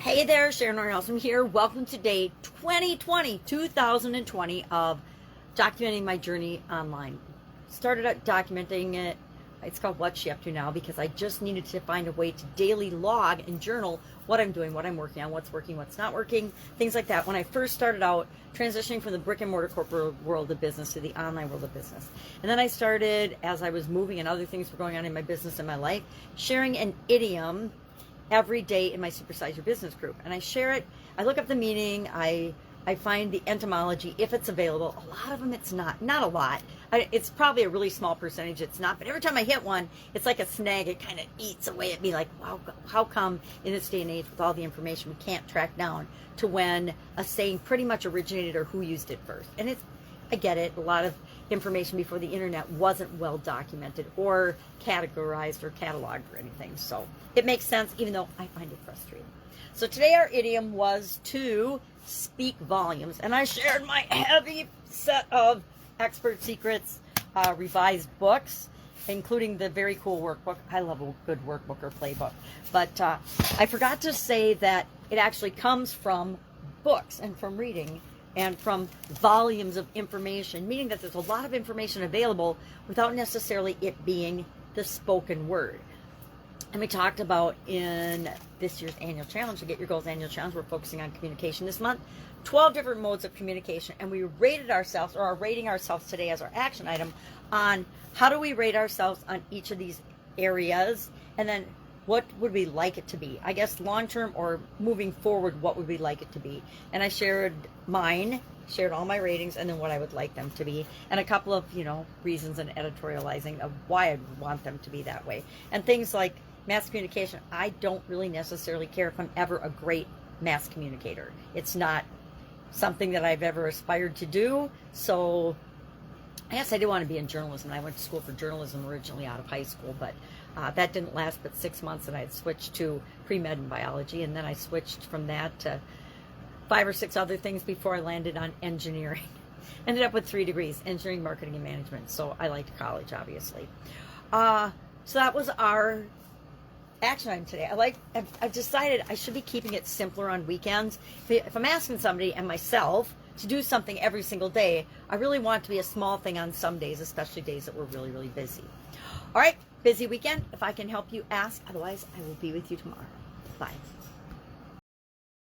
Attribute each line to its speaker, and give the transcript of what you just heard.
Speaker 1: Hey there, Horne-Ellstrom here. Welcome to day 2020 of documenting my journey online. Started out documenting it. It's called What's She Up To Now because I just needed to find a way to daily log and journal what I'm doing, what I'm working on, what's working, what's not working, things like that. When I first started out transitioning from the brick and mortar corporate world of business to the online world of business. And then I started, as I was moving and other things were going on in my business and my life, sharing an idiom every day in my Supersize Your Business group. And I share it, I look up the meaning, I find the etymology if it's available. A lot of them it's not a lot. It's probably a really small percentage it's not, but every time I hit one, it's like a snag. It kind of eats away at me like, wow, how come in this day and age with all the information we can't track down to when a saying pretty much originated or who used it first. And I get it, a lot of information before the internet wasn't well documented or categorized or cataloged or anything. So it makes sense, even though I find it frustrating. So today our idiom was to speak volumes, and I shared my heavy set of expert secrets, revised books, including the very cool workbook. I love a good workbook or playbook, but I forgot to say that it actually comes from books and from reading and from volumes of information, meaning that there's a lot of information available without necessarily it being the spoken word. And we talked about in this year's annual challenge, to Get Your Goals annual challenge, we're focusing on communication this month, 12 different modes of communication. And we rated ourselves, or are rating ourselves today as our action item, on how do we rate ourselves on each of these areas, and then what would we like it to be? I guess long-term or moving forward, what would we like it to be? And I shared mine, shared all my ratings, and then what I would like them to be, and a couple of, reasons and editorializing of why I want them to be that way. And things like mass communication, I don't really necessarily care if I'm ever a great mass communicator. It's not something that I've ever aspired to do. So I guess I did want to be in journalism. I went to school for journalism originally out of high school, but that didn't last but 6 months, and I had switched to pre-med and biology, and then I switched from that to 5 or 6 other things before I landed on engineering. Ended up with 3 degrees, engineering, marketing, and management. So I liked college, obviously. So that was our action item today. I've decided I should be keeping it simpler on weekends. If I'm asking somebody and myself to do something every single day, I really want it to be a small thing on some days, especially days that we're really, really busy. All right, busy weekend. If I can help you, ask. Otherwise, I will be with you tomorrow. Bye.